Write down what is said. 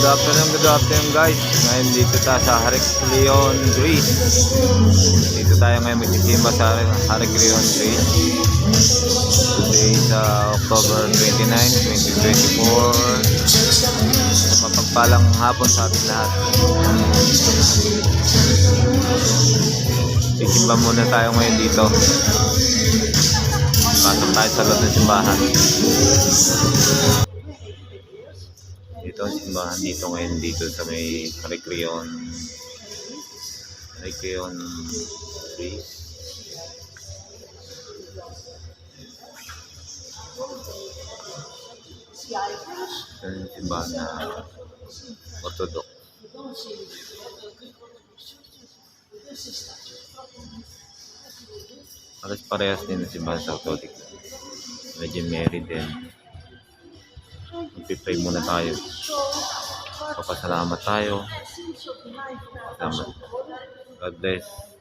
Good afternoon guys. Ngayon dito tayo sa Heraklion, Greece. Dito tayo ngayon magsisimba sa Heraklion, Greece. Today sa October 29, 2024. Sa mapagpalang hapon sa ating lahat. Sisimba muna tayo ngayon dito. Pasok tayo sa loob ng simbahan. Ito ang simbahan dito ngayon dito sa may Heraklion, Greece. Ito ang simbahan na Orthodox. Alas parehas din ang simbahan sa Catholic. Medyo Mary din. Magpipray muna tayo. Papasalamat tayo. Salamat. God bless.